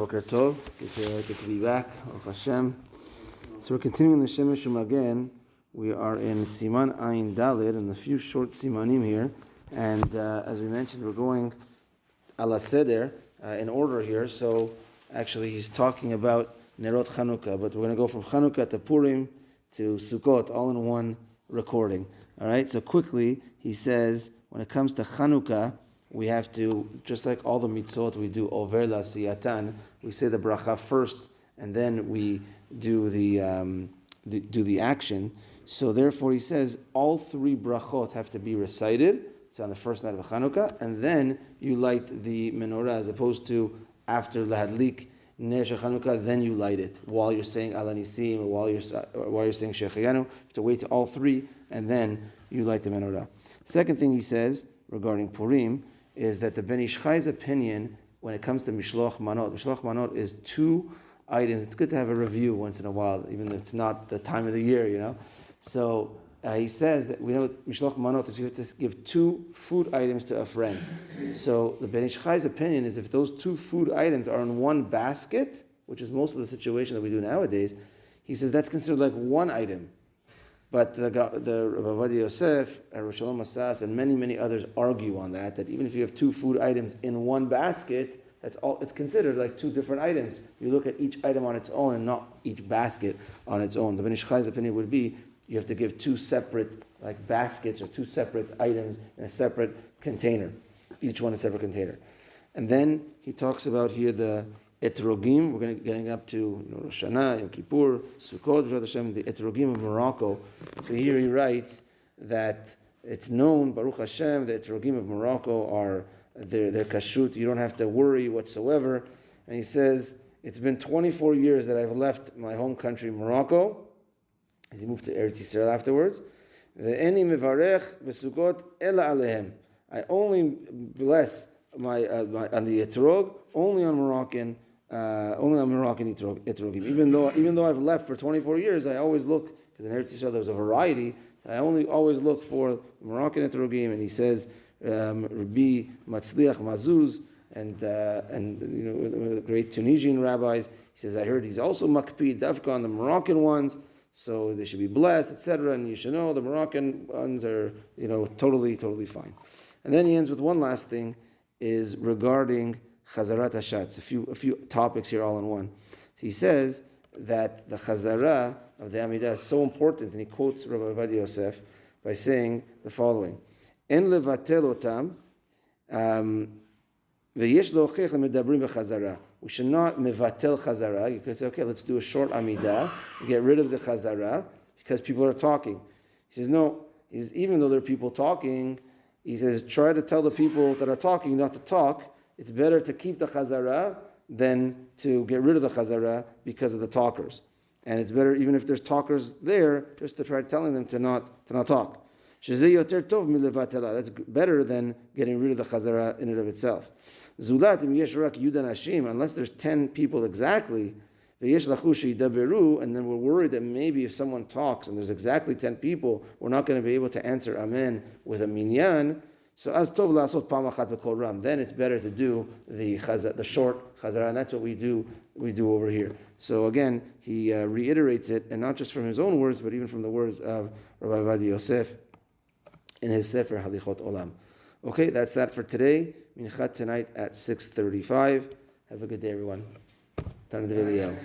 everyone. Boker Tov. Good to be back. Baruch Hashem. So we're continuing the Shemesh U'Magen. We are in Siman Ayin Daled, and a few short Simanim here. And as we mentioned, we're going ala seder in order here. So actually, he's talking about Nerot Hanuka, but we're going to go from Hanuka to Purim to Succot, all in one recording. All right. So quickly, he says when it comes to Hanuka, we have to, just like all the mitzvot we do over la siyatan, we say the bracha first, and then we do the action. So therefore, he says all three brachot have to be recited. It's on the first night of Hanukkah, and then you light the menorah, as opposed to after lahadlik ner shel Hanukkah, then you light it while you're saying Al Nisim or while you're saying Shechayanu. You have to wait to all three, and then you light the menorah. Second thing he says regarding Purim is that the Ben Ish Chai's opinion when it comes to Mishloach Manot is two items. It's good to have a review once in a while, even if it's not the time of the year, you know. So he says that we know Mishloach Manot is you have to give two food items to a friend. So the Ben Ish Chai's opinion is if those two food items are in one basket, which is most of the situation that we do nowadays, he says that's considered like one item. But the Rabbi Ovadia Yosef, Rosh Shalom Asas, and many others argue on that even if you have two food items in one basket, it's considered like two different items. You look at each item on its own and not each basket on its own. The Ben Ish Chai's opinion would be you have to give two separate like baskets or two separate items in a separate container, each one a separate container. And then he talks about here the etrogim. We're getting up to Rosh Hashanah, Yom Kippur, Succot, the etrogim of Morocco. So here he writes that it's known, Baruch Hashem, the etrogim of Morocco are they're kashrut. You don't have to worry whatsoever. And he says it's been 24 years that I've left my home country, Morocco, as he moved to Eretz Yisrael afterwards. Ve'eni mevarech v'Succot ela alehem. I only bless my on the etrog only on Moroccan etrogim. Even though I've left for 24 years, I always look, because in Eretz Yisrael there was a variety. So I always look for Moroccan etrogim. And he says Rabbi Matzliach Mazuz and one of the great Tunisian rabbis. He says I heard he's also makpid dafka on the Moroccan ones, so they should be blessed, etc. And you should know the Moroccan ones are totally fine. And then he ends with one last thing, is regarding Chazarat Hashatz. A few topics here all in one. So he says that the Chazara of the Amida is so important, and he quotes Rabbi Ovadia Yosef by saying the following: En levatel otam, veyesh lochech lemedabrim b'chazara. We should not mevatel chazara. You could say, okay, let's do a short Amida, get rid of the Chazara, because people are talking. He says, no, even though there are people talking, he says, try to tell the people that are talking not to talk. It's better to keep the Chazara than to get rid of the Chazara because of the talkers. And it's better, even if there's talkers there, just to try telling them to not talk. That's better than getting rid of the Chazara in and of itself. Unless there's 10 people exactly, and then we're worried that maybe if someone talks and there's exactly 10 people, we're not going to be able to answer Amen with a minyan. So as tov la'asot pam achat b'kol ram, then it's better to do the short chazara, and that's what we do over here. So again, he reiterates it, and not just from his own words, but even from the words of Rabbi Ovadia Yosef in his Sefer Halachot Olam. Okay, that's that for today. Minchat tonight at 6:35. Have a good day, everyone. Tana Develiel.